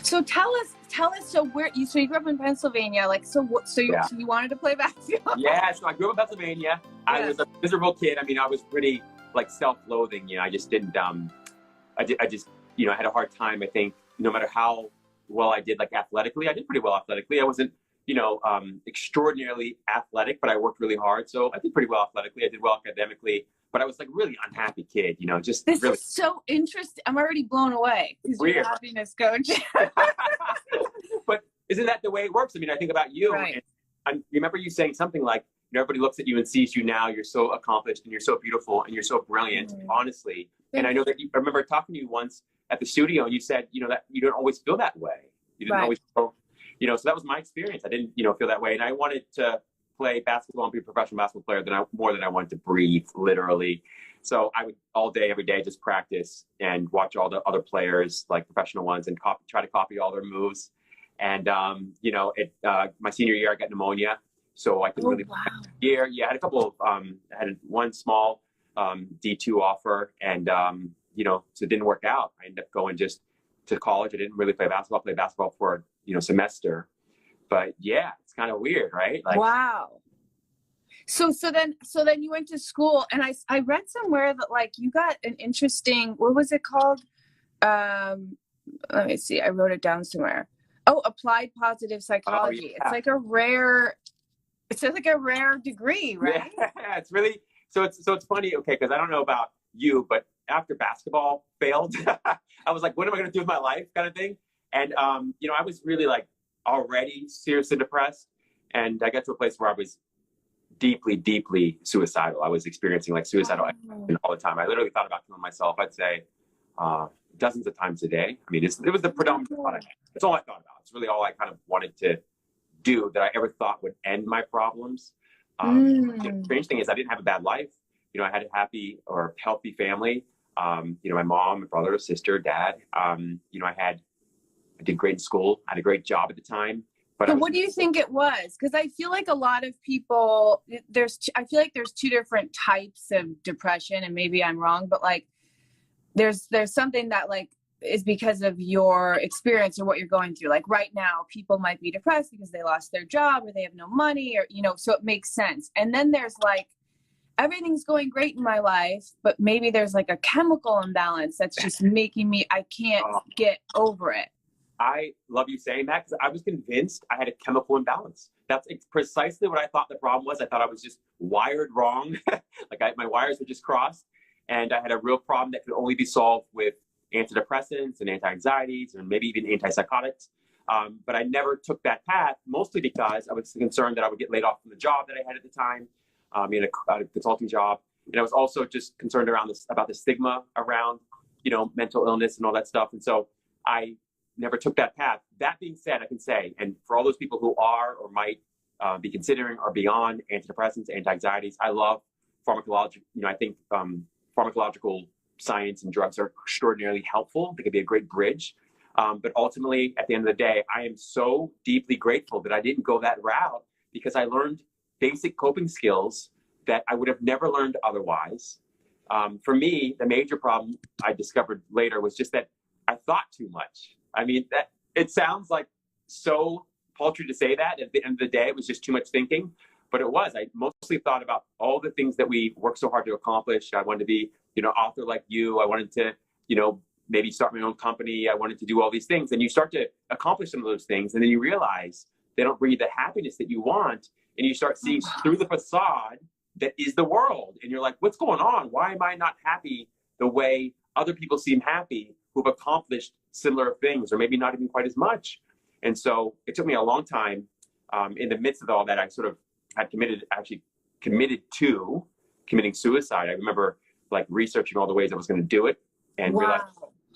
So tell us. So you grew up in Pennsylvania, like so you wanted to play basketball? Yeah, so I grew up in Pennsylvania. I was a miserable kid. I mean, I was pretty like self-loathing. You know, I just didn't. I just I had a hard time. I think no matter how well I did, like athletically, I did pretty well athletically. I wasn't extraordinarily athletic, but I worked really hard, so I did pretty well athletically. I did well academically. But I was like really unhappy kid, just this really. Is so interesting. I'm already blown away because you're a happiness coach. But isn't that the way it works? I mean, I think about you, right. and I remember you saying something like, everybody looks at you and sees you now. You're so accomplished and you're so beautiful and you're so brilliant, honestly. And I know that I remember talking to you once at the studio, and you said, that you don't always feel that way. You didn't always feel, so that was my experience. I didn't, feel that way, and I wanted to play basketball and be a professional basketball player more than I wanted to breathe, literally. So I would all day, every day, just practice and watch all the other players, like professional ones, and try to copy all their moves. And, my senior year, I got pneumonia. So I couldn't I had a couple of, I had one small D2 offer, and, so it didn't work out. I ended up going just to college. I didn't really play basketball. I played basketball for, semester. But yeah, it's kind of weird, right? Like, wow. So then you went to school, and I read somewhere that like you got an interesting, what was it called? Let me see. I wrote it down somewhere. Oh, applied positive psychology. Oh, yeah. It's like a rare degree, right? Yeah, it's really, so it's funny. Okay. Cause I don't know about you, but after basketball failed, I was like, what am I going to do with my life kind of thing? And, I was really like already seriously depressed. And I got to a place where I was deeply, deeply suicidal. I was experiencing like suicidal all the time. I literally thought about killing myself. I'd say dozens of times a day. I mean, it was the predominant thought. It's all I thought about. It's really all I kind of wanted to do that I ever thought would end my problems. The strange thing is I didn't have a bad life. I had a happy or healthy family. My mom, my brother, sister, dad. I did great in school. I had a great job at the time. But what do you think it was? Because I feel like a lot of people, I feel like there's two different types of depression, and maybe I'm wrong, but like there's something that like is because of your experience or what you're going through. Like right now, people might be depressed because they lost their job or they have no money, or, so it makes sense. And then there's like, everything's going great in my life, but maybe there's like a chemical imbalance that's just making me, I can't get over it. I love you saying that, because I was convinced I had a chemical imbalance. That's precisely what I thought the problem was. I thought I was just wired wrong. My wires were just crossed, and I had a real problem that could only be solved with antidepressants and anti-anxieties and maybe even antipsychotics. But I never took that path, mostly because I was concerned that I would get laid off from the job that I had at the time, in a consulting job. And I was also just concerned about the stigma around, mental illness and all that stuff. And so I never took that path. That being said, I can say, and for all those people who are or might be considering or beyond antidepressants, anti-anxieties, I love pharmacological. I think pharmacological science and drugs are extraordinarily helpful. They can be a great bridge. But ultimately, at the end of the day, I am so deeply grateful that I didn't go that route, because I learned basic coping skills that I would have never learned otherwise. For me, the major problem I discovered later was just that I thought too much. I mean, that it sounds like so paltry to say that. At the end of the day, it was just too much thinking. But it was. I mostly thought about all the things that we work so hard to accomplish. I wanted to be, author like you. I wanted to, maybe start my own company. I wanted to do all these things. And you start to accomplish some of those things, and then you realize they don't bring you the happiness that you want. And you start seeing through the facade that is the world. And you're like, what's going on? Why am I not happy the way other people seem happy who've accomplished similar things, or maybe not even quite as much? And so it took me a long time. In the midst of all that, I sort of had committed to committing suicide. I remember like researching all the ways I was going to do it, and realized.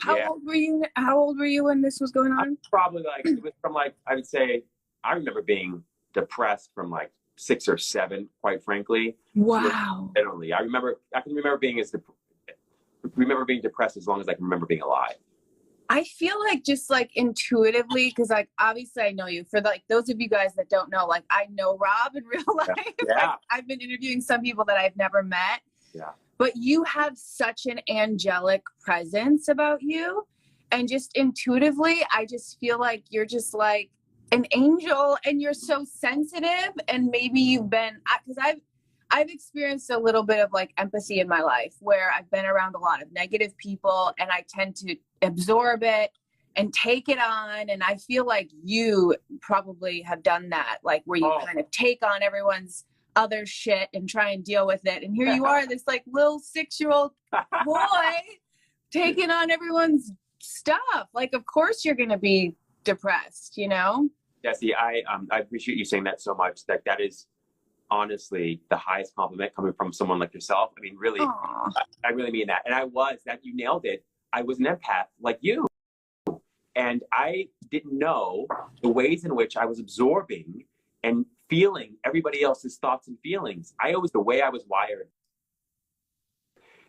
How old were you when this was going on? Probably it was from I would say, I remember being depressed from 6 or 7, quite frankly. Wow. Literally. I can remember being depressed as long as I can remember being alive. I feel like just intuitively, because obviously I know you. For those of you guys that don't know, I know Rob in real life. Yeah. I've been interviewing some people that I've never met. Yeah. But you have such an angelic presence about you. And just intuitively, I just feel like you're just like an angel and you're so sensitive. And maybe you've been, because I've experienced a little bit of like empathy in my life where I've been around a lot of negative people and I tend to absorb it and take it on. And I feel like you probably have done that, like where you kind of take on everyone's other shit and try and deal with it. And here you are, this like little 6-year-old boy taking on everyone's stuff. Like, of course you're going to be depressed, you know? Jesse, I appreciate you saying that so much. That is honestly the highest compliment coming from someone like yourself. I mean, really, I really mean that. And you nailed it. I was an empath like you. And I didn't know the ways in which I was absorbing and feeling everybody else's thoughts and feelings. The way I was wired.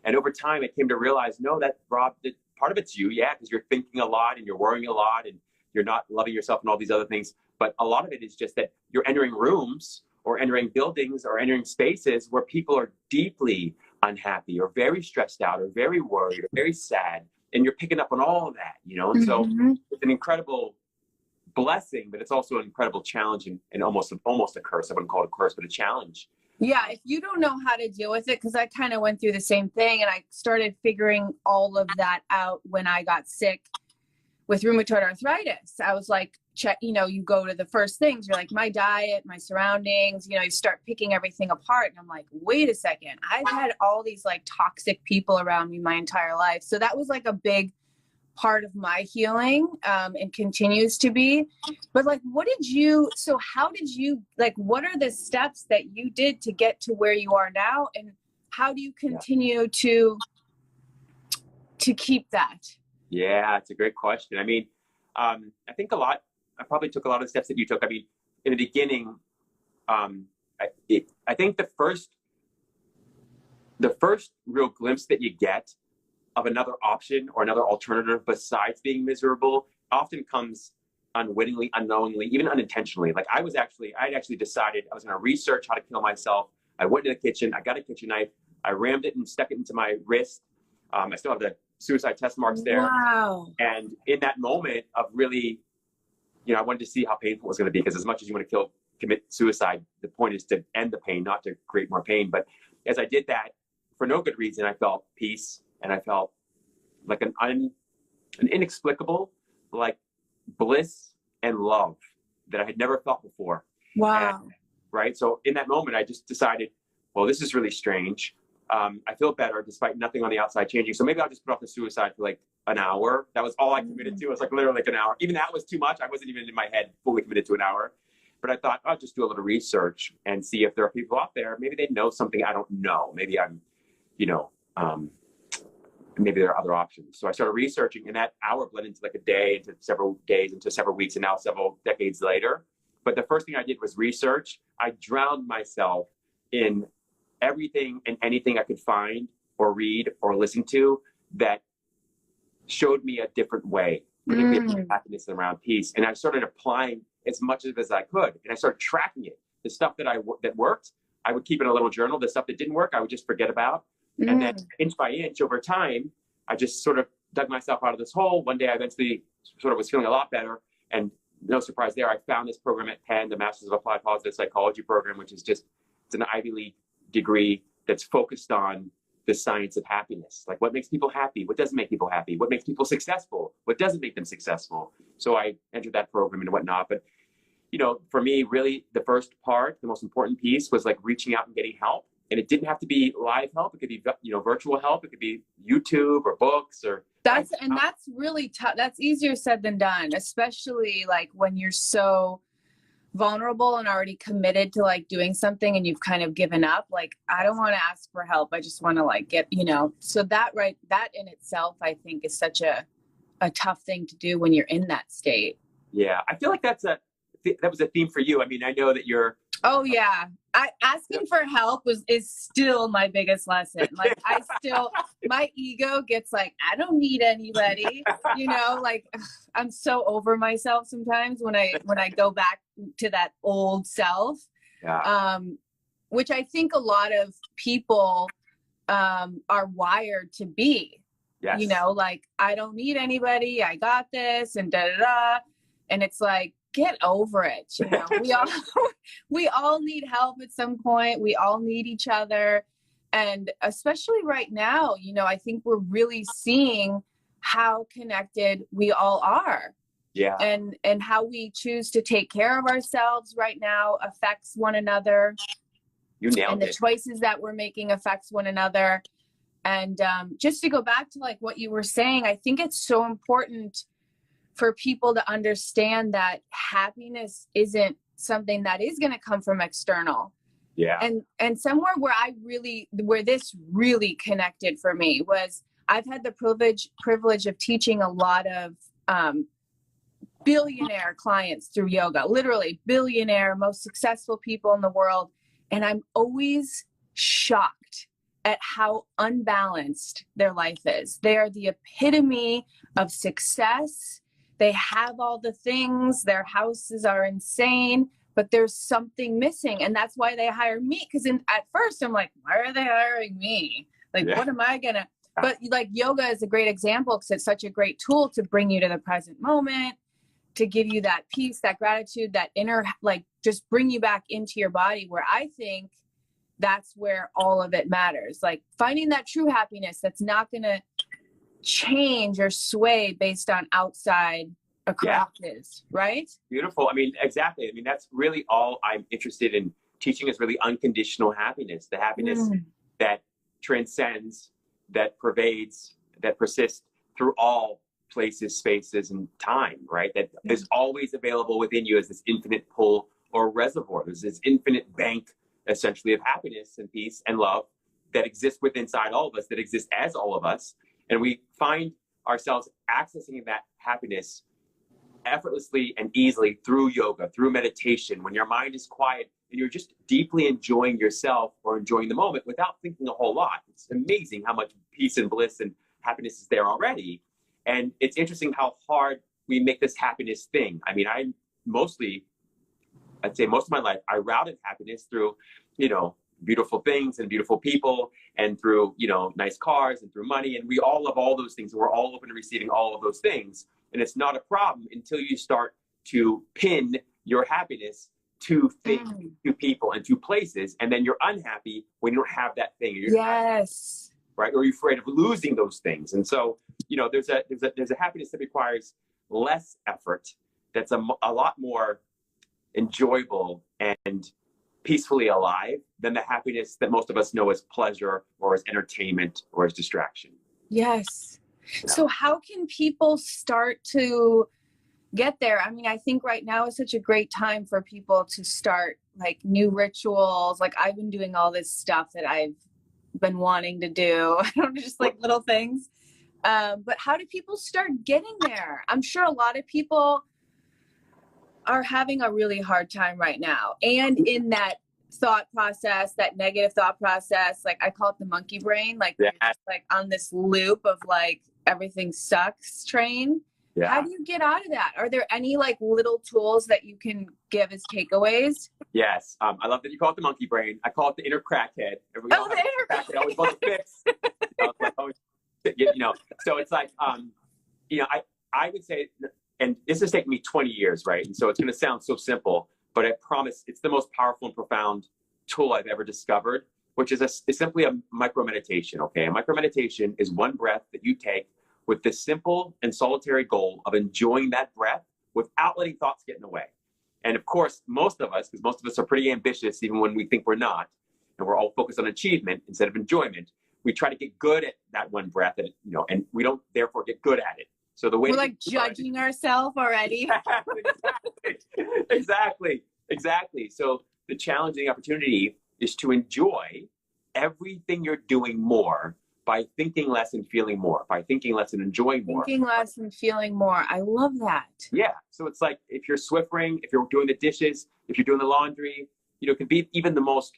And over time, I came to realize, no, that Rob, part of it's you, yeah, because you're thinking a lot and you're worrying a lot and you're not loving yourself and all these other things. But a lot of it is just that you're entering rooms or entering buildings or entering spaces where people are deeply unhappy or very stressed out or very worried or very sad. And you're picking up on all of that, you know? And so it's an incredible blessing, but it's also an incredible challenge and almost a curse. I wouldn't call it a curse, but a challenge. Yeah, if you don't know how to deal with it, because I kind of went through the same thing and I started figuring all of that out when I got sick with rheumatoid arthritis. I was like, you go to the first things, you're like, my diet, my surroundings, you start picking everything apart. And I'm like, wait a second, I've had all these like toxic people around me my entire life. So that was like a big part of my healing, and continues to be. But like, what are the steps that you did to get to where you are now? And how do you continue to keep that? Yeah, it's a great question. I mean, I probably took a lot of the steps that you took. I mean, in the beginning, I think the first real glimpse that you get of another option or another alternative besides being miserable often comes unwittingly, unknowingly, even unintentionally. Like I had actually decided I was going to research how to kill myself. I went to the kitchen, I got a kitchen knife, I rammed it and stuck it into my wrist. I still have the suicide test marks there. Wow. And in that moment of really, I wanted to see how painful it was going to be, because as much as you want to commit suicide, the point is to end the pain, not to create more pain. But as I did that, for no good reason, I felt peace, and I felt like an inexplicable, like bliss and love that I had never felt before. Wow. Right. So in that moment, I just decided, well, this is really strange. I feel better despite nothing on the outside changing. So maybe I'll just put off the suicide for like an hour. That was all I committed to. It was like literally like an hour. Even that was too much. I wasn't even in my head fully committed to an hour. But I thought I'll just do a little research and see if there are people out there. Maybe they know something I don't know. Maybe I'm, maybe there are other options. So I started researching, and that hour bled into like a day, into several days, into several weeks, and now several decades later. But the first thing I did was research. I drowned myself in everything and anything I could find or read or listen to that showed me a different way, particularly happiness around peace. And I started applying as much of it as I could. And I started tracking it. The stuff that worked, I would keep in a little journal. The stuff that didn't work, I would just forget about. And then inch by inch over time, I just sort of dug myself out of this hole. One day I eventually sort of was feeling a lot better. And no surprise there, I found this program at Penn, the Masters of Applied Positive Psychology program, which is it's an Ivy League degree that's focused on the science of happiness. Like what makes people happy? What doesn't make people happy? What makes people successful? What doesn't make them successful? So I entered that program and whatnot. But, for me, really the first part, the most important piece was like reaching out and getting help. And it didn't have to be live help. It could be, virtual help. It could be YouTube or books or. That's really tough. That's easier said than done, especially like when you're so vulnerable and already committed to like doing something and you've kind of given up. Like, I don't want to ask for help. I just want to like get, so that in itself, I think is such a tough thing to do when you're in that state. Yeah. I feel like that was a theme for you. I mean, I know that you're. Oh yeah. Asking for help is still my biggest lesson. Like my ego gets like, I don't need anybody, like I'm so over myself sometimes when I go back to that old self, which I think a lot of people, are wired to be. You Yes. know, like, I don't need anybody, I got this, and da da da. And it's like, get over it. You know, we all we all need help at some point. We all need each other. And especially right now, you know, I think we're really seeing how connected we all are. Yeah. And how we choose to take care of ourselves right now affects one another. You nailed And the it. choices that we're making affects one another. And just to go back to like what you were saying, I think it's so important for people to understand that happiness isn't something that is going to come from external. Yeah. And somewhere where this really connected for me was I've had the privilege of teaching a lot of billionaire clients through yoga, literally billionaire, most successful people in the world. And I'm always shocked at how unbalanced their life is. They are the epitome of success. They have all the things, their houses are insane, but there's something missing. And that's why they hire me. Because at first I'm like, why are they hiring me? Like, what am I gonna? But like yoga is a great example because it's such a great tool to bring you to the present moment, to give you that peace, that gratitude, that inner, like just bring you back into your body, where I think that's where all of it matters. Like finding that true happiness that's not going to change or sway based on outside occurrences, right? Beautiful. I mean, exactly. I mean, that's really all I'm interested in teaching is really unconditional happiness, the happiness that transcends, that pervades, that persists through all places, spaces, and time, right? That is always available within you as this infinite pool or reservoir. There's this infinite bank, essentially, of happiness and peace and love that exists within inside all of us, that exists as all of us. And we find ourselves accessing that happiness effortlessly and easily through yoga, through meditation, when your mind is quiet and you're just deeply enjoying yourself or enjoying the moment without thinking a whole lot. It's amazing how much peace and bliss and happiness is there already. And it's interesting how hard we make this happiness thing. I mean, I'd say most of my life, I routed happiness through, you know, beautiful things and beautiful people and through, you know, nice cars and through money. And we all love all those things. And we're all open to receiving all of those things. And it's not a problem until you start to pin your happiness to things, to people, and to places. And then you're unhappy when you don't have that thing. Yes. Right? Or you're afraid of losing those things. And so, you know, there's a happiness that requires less effort. That's a lot more enjoyable and peacefully alive than the happiness that most of us know as pleasure or as entertainment or as distraction. Yes. So how can people start to get there? I mean, I think right now is such a great time for people to start like new rituals. Like I've been doing all this stuff that I've been wanting to do. I don't know, just like little things. But how do people start getting there? I'm sure a lot of people are having a really hard time right now. And in that thought process, that negative thought process, like I call it the monkey brain, like you're just like on this loop of like everything sucks train. Yeah. How do you get out of that? Are there any like little tools that you can give as takeaways? Yes. I love that you call it the monkey brain. I call it the inner crackhead. The inner crackhead. Always wants to fix. You know, so it's like, you know, I would say, and this has taken me 20 years, right? And so it's going to sound so simple, but I promise it's the most powerful and profound tool I've ever discovered, which is simply a micro meditation, okay? A micro meditation is one breath that you take with the simple and solitary goal of enjoying that breath without letting thoughts get in the way. And of course, most of us, because most of us are pretty ambitious, even when we think we're not, and we're all focused on achievement instead of enjoyment, we try to get good at that one breath, and, you know, and we don't therefore get good at it. So the way we're like judging ourselves already. Exactly. So the challenging opportunity is to enjoy everything you're doing more by thinking less and feeling more, by thinking less and enjoying more. Thinking less and feeling more. I love that. Yeah. So it's like if you're Swiffering, if you're doing the dishes, if you're doing the laundry, you know, it can be even the most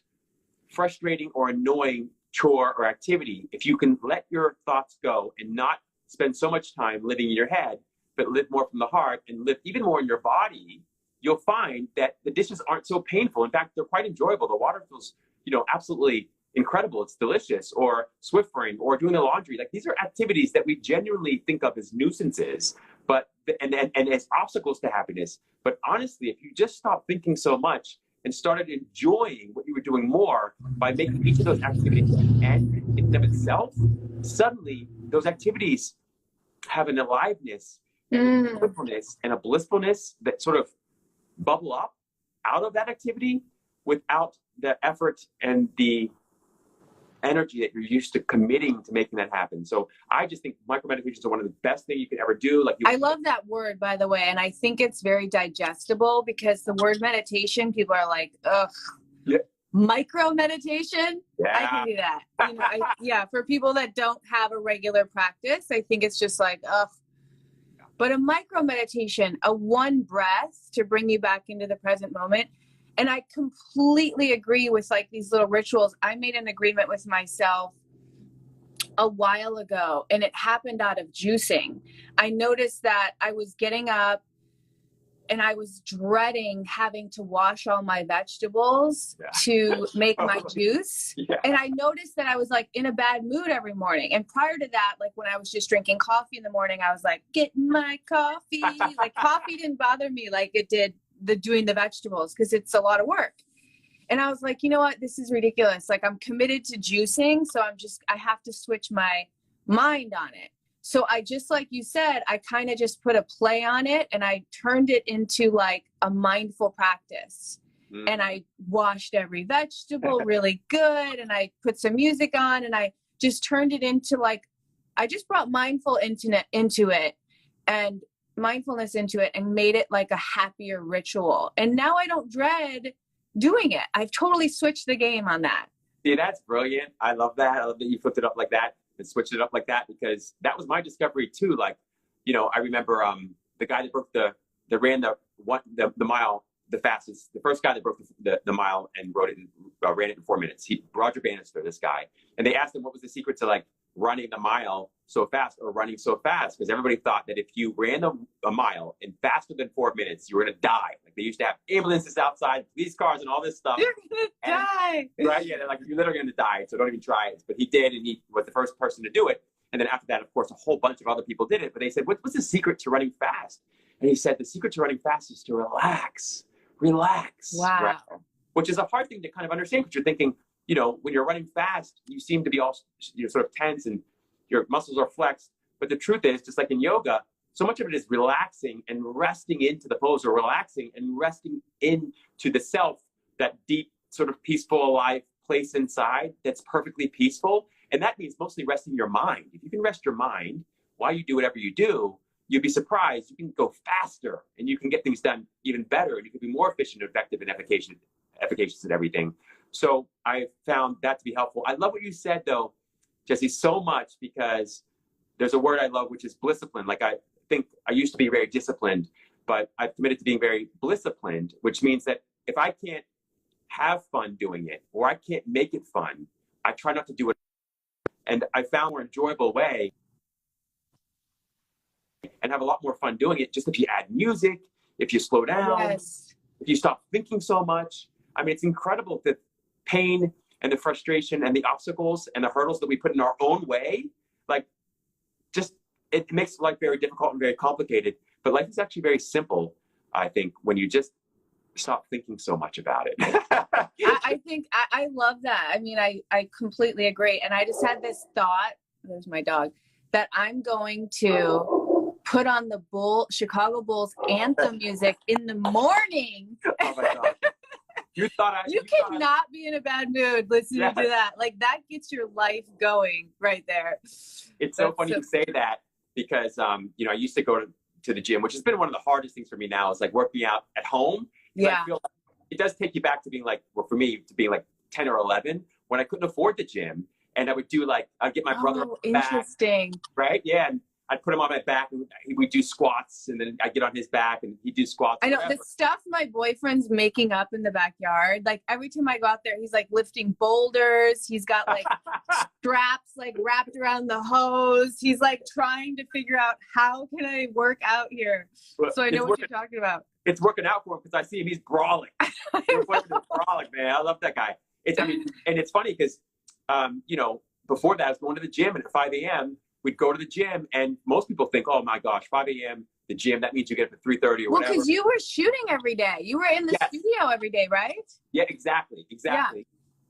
frustrating or annoying chore or activity. If you can let your thoughts go and not spend so much time living in your head, but live more from the heart and live even more in your body, you'll find that the dishes aren't so painful. In fact, they're quite enjoyable. The water feels, you know, absolutely incredible. It's delicious. Or Swiftering, or doing the laundry. Like, these are activities that we genuinely think of as nuisances, but and as obstacles to happiness. But honestly, if you just stopped thinking so much and started enjoying what you were doing more by making each of those activities an end in of itself, suddenly those activities have an aliveness and a joyfulness and a blissfulness that sort of bubble up out of that activity without the effort and the energy that you're used to committing to making that happen. So I just think micro meditations are one of the best things you can ever do. Like, I love that word, by the way. And I think it's very digestible, because the word meditation, people are like, ugh, yeah. Micro meditation. Yeah. I can do that. You know, yeah. For people that don't have a regular practice, I think it's just like, ugh. But a micro meditation, a one breath to bring you back into the present moment. And I completely agree with like these little rituals. I made an agreement with myself a while ago, and it happened out of juicing. I noticed that I was getting up and I was dreading having to wash all my vegetables to make my juice. Yeah. And I noticed that I was like in a bad mood every morning. And prior to that, like when I was just drinking coffee in the morning, I was like, getting my coffee. Like, coffee didn't bother me like it did doing the vegetables, because it's a lot of work. And I was like, you know what, this is ridiculous. Like, I'm committed to juicing, so I have to switch my mind on it. So I, just like you said, I kind of just put a play on it, and I turned it into like a mindful practice. And I washed every vegetable really good, and I put some music on, and I just turned it into like, I just brought mindfulness into it and made it like a happier ritual. And now I don't dread doing it. I've totally switched the game on that. Yeah, that's brilliant. I love that. I love that you flipped it up like that and switched it up like that, because that was my discovery too. Like, you know, I remember the guy that ran the mile the fastest, the first guy that broke the mile and ran it in 4 minutes. Roger Bannister, this guy. And they asked him what was the secret to like running the mile so fast, or running so fast, because everybody thought that if you ran a mile in faster than 4 minutes, you were going to die. Like, they used to have ambulances outside, police cars, and all this stuff. You're going to die. Right? Yeah, they're like, you're literally going to die, so don't even try it. But he did, and he was the first person to do it. And then after that, of course, a whole bunch of other people did it. But they said, what's the secret to running fast? And he said, the secret to running fast is to relax. Relax. Wow. Right? Which is a hard thing to kind of understand, because you're thinking, you know, when you're running fast, you seem to be all, you know, sort of tense and your muscles are flexed. But the truth is, just like in yoga, so much of it is relaxing and resting into the pose, or relaxing and resting into the self, that deep, sort of peaceful, alive place inside that's perfectly peaceful. And that means mostly resting your mind. If you can rest your mind while you do whatever you do, you'd be surprised. You can go faster, and you can get things done even better, and you can be more efficient, effective, and efficacious at everything. So I found that to be helpful. I love what you said, though, Jesse, so much, because there's a word I love, which is blisscipline. Like, I think I used to be very disciplined, but I've committed to being very blissciplined, which means that if I can't have fun doing it, or I can't make it fun, I try not to do it. And I found a more enjoyable way and have a lot more fun doing it, just if you add music, if you slow down, Yes. if you stop thinking so much. I mean, it's incredible, the pain and the frustration and the obstacles and the hurdles that we put in our own way. Like, just, it makes life very difficult and very complicated. But life is actually very simple, I think, when you just stop thinking so much about it. I think I love that. I mean, I completely agree. And I just had this thought, there's my dog, that I'm going to put on the Chicago Bulls anthem music in the morning. Oh my God. You cannot be in a bad mood listening to that. Like, that gets your life going right there. It's so funny you say that, because, you know, I used to go to the gym, which has been one of the hardest things for me now, is like working out at home. Yeah. I feel like it does take you back to being like, well, for me, to being like 10 or 11, when I couldn't afford the gym. And I would do like, I'd get my brother on my interesting. Back, right? Yeah. And I'd put him on my back, and we'd do squats, and then I'd get on his back and he'd do squats. I know the stuff my boyfriend's making up in the backyard. Like, every time I go out there, he's like lifting boulders. He's got like straps like wrapped around the hose. He's like trying to figure out, how can I work out here? So I know what you're talking about. It's working out for him, because I see him, he's brawling. Your boyfriend is brawling, man. I love that guy. I mean, and it's funny because you know, before that, I was going to the gym, and at 5 a.m., we'd go to the gym, and most people think, oh my gosh, 5 a.m., the gym, that means you get up at 3:30 or Well, whatever. because you were shooting every day. You were in the Yes. studio every day, right? Yeah, exactly. Yeah.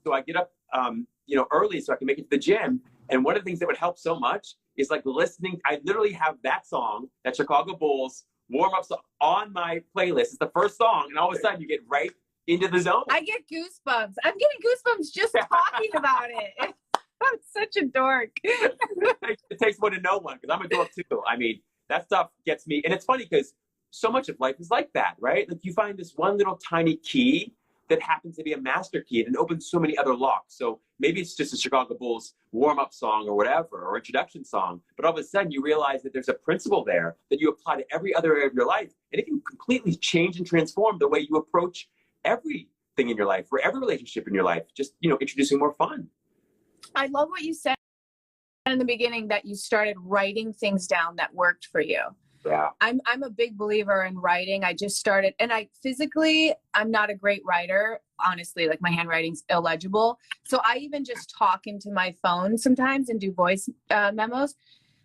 So I get up, you know, early so I can make it to the gym. And one of the things that would help so much is like listening. I literally have that song, that Chicago Bulls warm-up song, on my playlist. It's the first song, and all of a sudden you get right into the zone. I get goosebumps. I'm getting goosebumps just talking about it. I'm such a dork. It takes one to know one, because I'm a dork too. I mean, that stuff gets me. And it's funny because so much of life is like that, right? Like you find this one little tiny key that happens to be a master key, and it opens so many other locks. So maybe it's just a Chicago Bulls warm-up song or whatever, or introduction song, but all of a sudden you realize that there's a principle there that you apply to every other area of your life, and it can completely change and transform the way you approach everything in your life, or every relationship in your life, just, you know, introducing more fun. I love what you said in the beginning, that you started writing things down that worked for you. Yeah. I'm a big believer in writing. I just started, and I'm not a great writer, honestly. Like my handwriting's illegible. So I even just talk into my phone sometimes and do voice memos.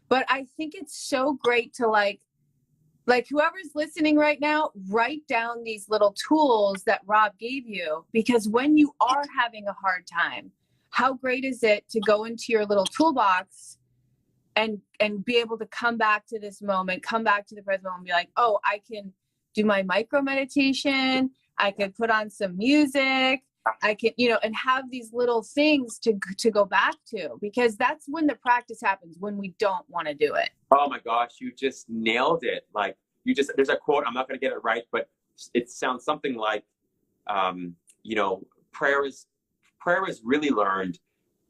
But I think it's so great to like whoever's listening right now, write down these little tools that Rob gave you, because when you are having a hard time, how great is it to go into your little toolbox and be able to come back to this moment, come back to the present moment, and be like, oh, I can do my micro meditation. I could put on some music. I can, you know, and have these little things to go back to, because that's when the practice happens, when we don't want to do it. Oh my gosh, you just nailed it. Like there's a quote, I'm not going to get it right, but it sounds something like, you know, prayer is really learned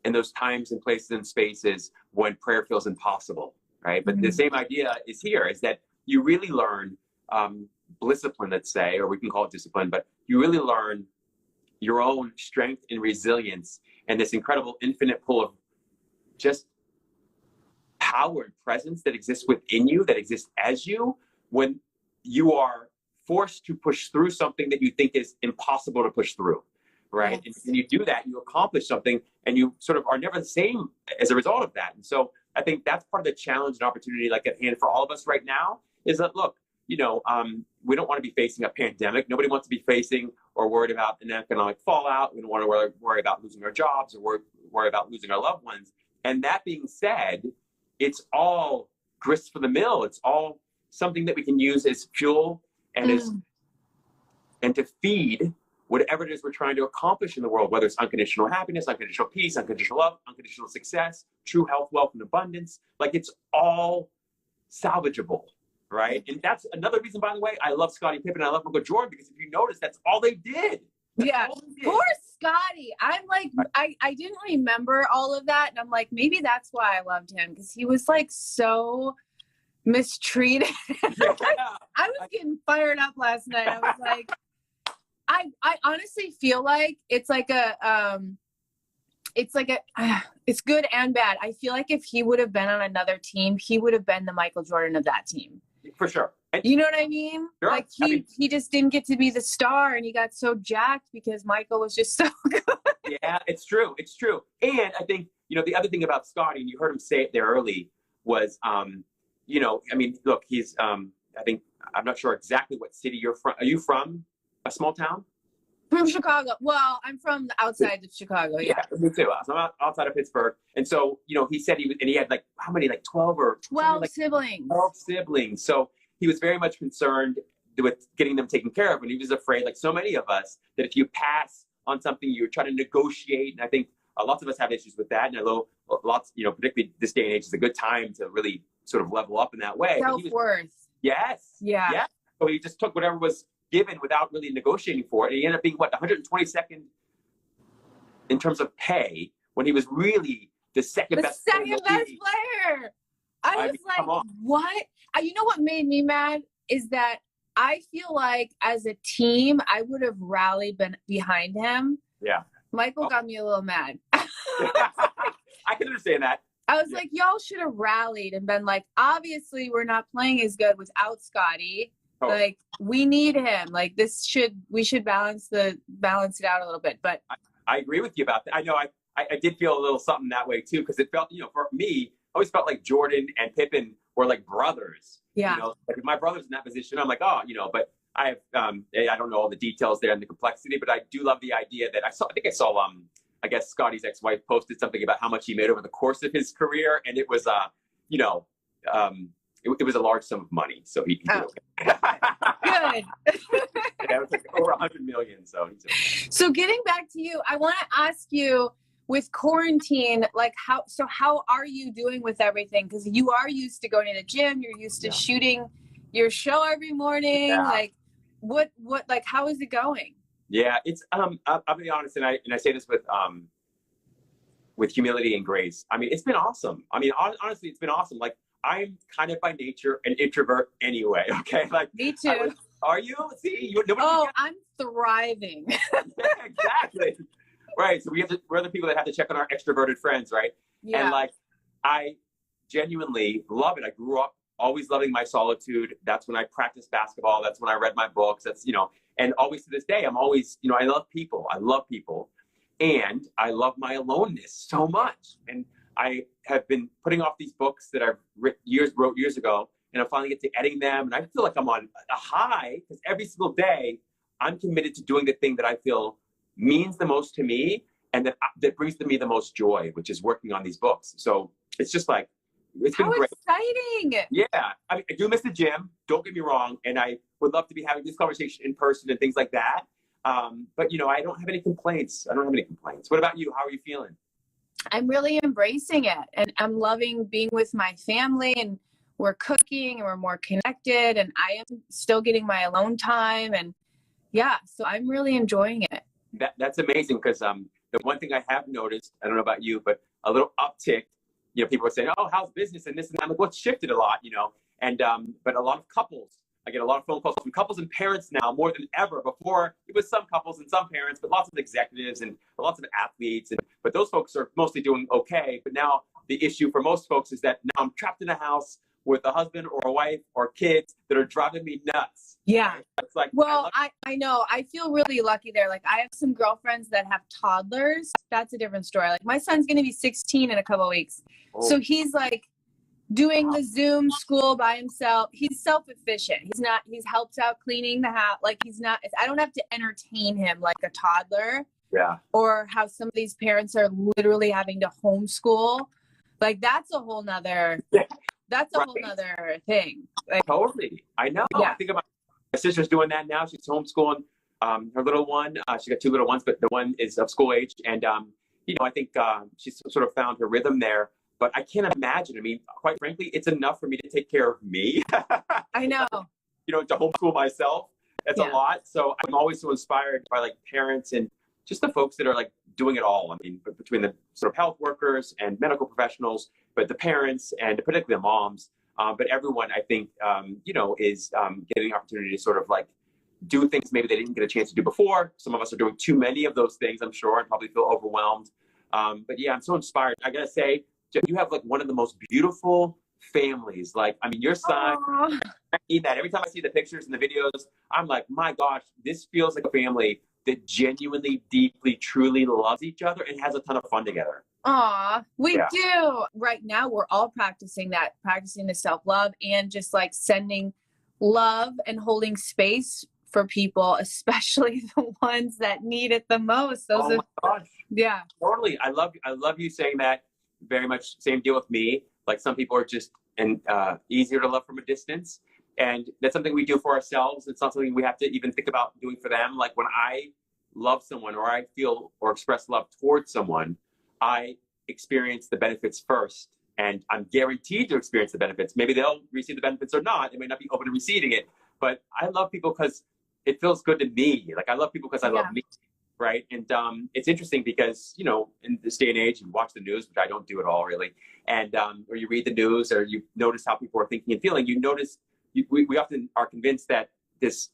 in those times and places and spaces when prayer feels impossible, right? But the same idea is here, is that you really learn discipline, let's say, or we can call it discipline, but you really learn your own strength and resilience and this incredible infinite pool of just power and presence that exists within you, that exists as you, when you are forced to push through something that you think is impossible to push through. Right. Yes. And you do that, you accomplish something, and you sort of are never the same as a result of that. And so I think that's part of the challenge and opportunity, like at hand for all of us right now, is that, look, you know, we don't want to be facing a pandemic. Nobody wants to be facing or worried about an economic fallout. We don't want to worry about losing our jobs or worry about losing our loved ones. And that being said, it's all grist for the mill. It's all something that we can use as fuel and and to feed whatever it is we're trying to accomplish in the world, whether it's unconditional happiness, unconditional peace, unconditional love, unconditional success, true health, wealth, and abundance. Like, it's all salvageable, right? And that's another reason, by the way, I love Scottie Pippen and I love Michael Jordan, because if you notice, that's all they did. Poor Scottie. I'm like, I didn't remember all of that. And I'm like, maybe that's why I loved him, because he was like so mistreated. Yeah. I was getting fired up last night. I was like, I honestly feel like it's good and bad. I feel like if he would have been on another team, he would have been the Michael Jordan of that team. For sure. And you know what I mean? Sure. Like he just didn't get to be the star, and he got so jacked because Michael was just so good. Yeah, it's true. It's true. And I think, you know, the other thing about Scottie, and you heard him say it there early, was, you know, I mean, look, he's, I think, I'm not sure exactly what city you're from. Are you from a small town? From Chicago. Well, I'm from the outside of Chicago. Yeah. Me too. So I'm outside of Pittsburgh. And so, you know, he said he had like, how many, like 12 or 12 like siblings. 12 siblings. So he was very much concerned with getting them taken care of. And he was afraid, like so many of us, that if you pass on something, you're trying to negotiate. And I think lots of us have issues with that. And although lots, you know, particularly this day and age is a good time to really sort of level up in that way. Self-worth. Yes. Yeah. Yeah. So he just took whatever was given without really negotiating for it. And he ended up being, what, 122nd in terms of pay, when he was really the second best player. I was like, what? You know what made me mad is that I feel like as a team, I would have rallied behind him. Yeah. Michael got me a little mad. I can understand that. I was like, y'all should have rallied and been like, obviously we're not playing as good without Scottie. Totally. Like, we need him. Like, we should balance it out a little bit. But I agree with you about that. I know I did feel a little something that way too, because it felt, you know, for me, I always felt like Jordan and Pippen were like brothers. Yeah. You know, like if my brother's in that position, I'm like, oh, you know, but I have, I don't know all the details there and the complexity, but I do love the idea that I think I saw, I guess Scotty's ex-wife posted something about how much he made over the course of his career. And it was, you know, it was a large sum of money. So he did okay. Good. Yeah, it was like over 100 million. So he's okay. So getting back to you, I want to ask you, with quarantine, like how are you doing with everything? Because you are used to going to the gym, you're used to shooting your show every morning. Yeah. Like what like how is it going? Yeah, it's I'll be honest, and I say this with humility and grace. I mean, it's been awesome. I mean, honestly, it's been awesome. Like, I'm kind of by nature an introvert anyway. Okay, like Me too. Are you? See, I'm thriving. Yeah, exactly. Right. So we're the people that have to check on our extroverted friends, right? Yeah. And like, I genuinely love it. I grew up always loving my solitude. That's when I practiced basketball. That's when I read my books. That's, you know, and always to this day, I'm always, you know, I love people. I love people. And I love my aloneness so much. And I have been putting off these books that I wrote years ago, and I finally get to editing them. And I feel like I'm on a high because every single day I'm committed to doing the thing that I feel means the most to me and that brings to me the most joy, which is working on these books. So it's just like, it's been great. Exciting. Yeah. I mean, I do miss the gym. Don't get me wrong. And I would love to be having this conversation in person and things like that. But, you know, I don't have any complaints. What about you? How are you feeling? I'm really embracing it, and I'm loving being with my family, and we're cooking and we're more connected, and I am still getting my alone time. And yeah, so I'm really enjoying it. That's amazing because the one thing I have noticed, I don't know about you, but a little uptick, you know, people are saying, oh, how's business and this and that. I'm like, well, it's shifted a lot, you know, and but a lot of couples, I get a lot of phone calls from couples and parents now more than ever. Before, it was some couples and some parents, but lots of executives and lots of athletes. But those folks are mostly doing okay. But now the issue for most folks is that now I'm trapped in a house with a husband or a wife or kids that are driving me nuts. Yeah. Right? It's like, well, I know. I feel really lucky there. Like, I have some girlfriends that have toddlers. That's a different story. Like, my son's going to be 16 in a couple of weeks. Oh. So he's like doing the Zoom school by himself. He's self-efficient. He helps out cleaning the house. Like, I don't have to entertain him like a toddler. Yeah. Or how some of these parents are literally having to homeschool. Like, that's a whole nother, whole nother thing. Like, totally. I know. Yeah. I think about my sister's doing that now. She's homeschooling her little one. She got two little ones, but the one is of school age. And, you know, I think she's sort of found her rhythm there. But I can't imagine. I mean, quite frankly, it's enough for me to take care of me. I know. You know, to homeschool myself, that's a lot. So I'm always so inspired by like parents and just the folks that are like doing it all. I mean, between the sort of health workers and medical professionals, but the parents and particularly the moms, but everyone I think, you know, is getting the opportunity to sort of like do things maybe they didn't get a chance to do before. Some of us are doing too many of those things, I'm sure, and probably feel overwhelmed. But yeah, I'm so inspired. I gotta say, you have like one of the most beautiful families. Like, I mean, your son, I need that. Every time I see the pictures and the videos, I'm like, my gosh, this feels like a family that genuinely, deeply, truly loves each other and has a ton of fun together. Aw, we do. Right now, we're all practicing the self-love and just like sending love and holding space for people, especially the ones that need it the most. My gosh. Yeah. Totally. I love you saying that. Very much same deal with me. Like, some people are just easier to love from a distance. And that's something we do for ourselves. It's not something we have to even think about doing for them. Like, when I love someone or I feel or express love towards someone, I experience the benefits first. And I'm guaranteed to experience the benefits. Maybe they'll receive the benefits or not. They may not be open to receiving it. But I love people because it feels good to me. Like, I love people because I love me. Right. And it's interesting because, you know, in this day and age, you watch the news, which I don't do at all, really. And or you read the news or you notice how people are thinking and feeling. You notice we often are convinced that this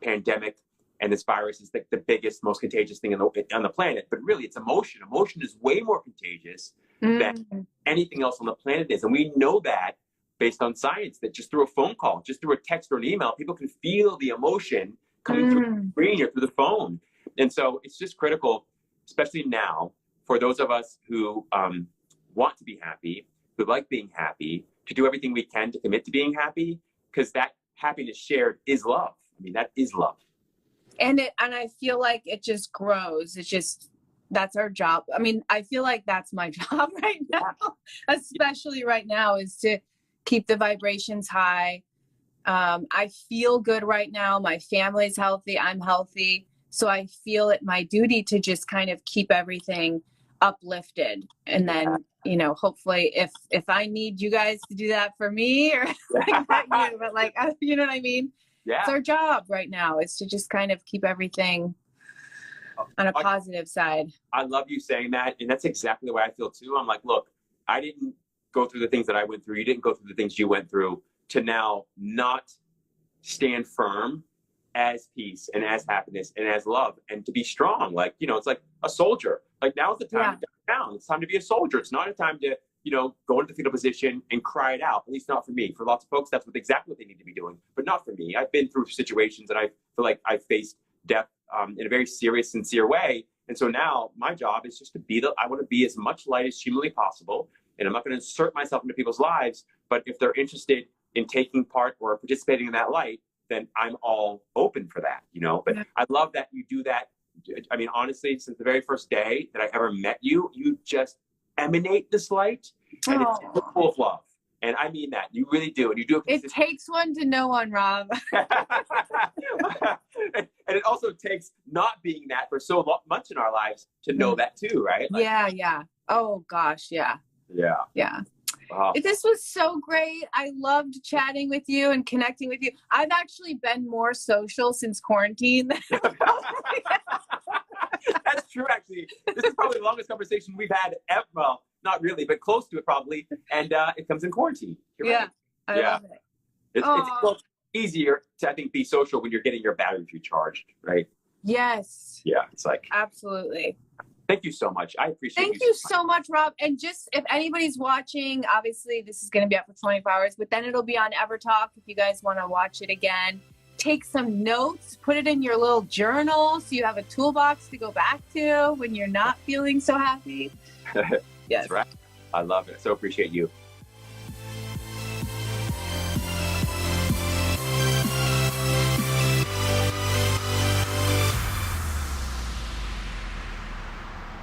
pandemic and this virus is the biggest, most contagious thing on the planet. But really, it's emotion. Emotion is way more contagious than anything else on the planet is. And we know that based on science, that just through a phone call, just through a text or an email, people can feel the emotion coming through the screen or through the phone. And so it's just critical, especially now, for those of us who want to be happy, who like being happy, to do everything we can to commit to being happy, because that happiness shared is love. I mean, that is love. And I feel like it just grows. It's just, that's our job. I mean, I feel like that's my job right now, especially right now, is to keep the vibrations high. I feel good right now. My family's healthy. I'm healthy. So I feel it my duty to just kind of keep everything uplifted. And then, you know, hopefully if I need you guys to do that for me, or like not you, but like, you know what I mean? Yeah. It's our job right now, is to just kind of keep everything on a positive side. I love you saying that. And that's exactly the way I feel too. I'm like, look, I didn't go through the things that I went through. You didn't go through the things you went through, to now not stand firm as peace and as happiness and as love, and to be strong. Like, you know, it's like a soldier. Like, now's the time to duck down. It's time to be a soldier. It's not a time to, you know, go into the fetal position and cry it out. At least not for me. For lots of folks, that's exactly what they need to be doing, but not for me. I've been through situations and I feel like I faced death in a very serious, sincere way. And so now my job is just to be I want to be as much light as humanly possible. And I'm not going to insert myself into people's lives, but if they're interested in taking part or participating in that light, then I'm all open for that, you know. But I love that you do that. I mean, honestly, since the very first day that I ever met you, you just emanate this light, and it's full of love. And I mean that. You really do. And you do it. It takes one to know one, Rob. And it also takes not being that for so much in our lives to know that too, right? Like, yeah. Oh, gosh, yeah. Yeah. Wow. This was so great. I loved chatting with you and connecting with you. I've actually been more social since quarantine. That's true, actually. This is probably the longest conversation we've had ever. Well, not really, but close to it probably. And it comes in quarantine. You're right. I love it. It's easier to, I think, be social when you're getting your batteries recharged, right? Yes. Yeah, it's like. Absolutely. Thank you so much. I appreciate Thank you so much, Rob. And just, if anybody's watching, obviously this is going to be up for 24 hours, but then it'll be on EverTalk if you guys want to watch it again. Take some notes, put it in your little journal so you have a toolbox to go back to when you're not feeling so happy. Yes. That's right. I love it. So appreciate you.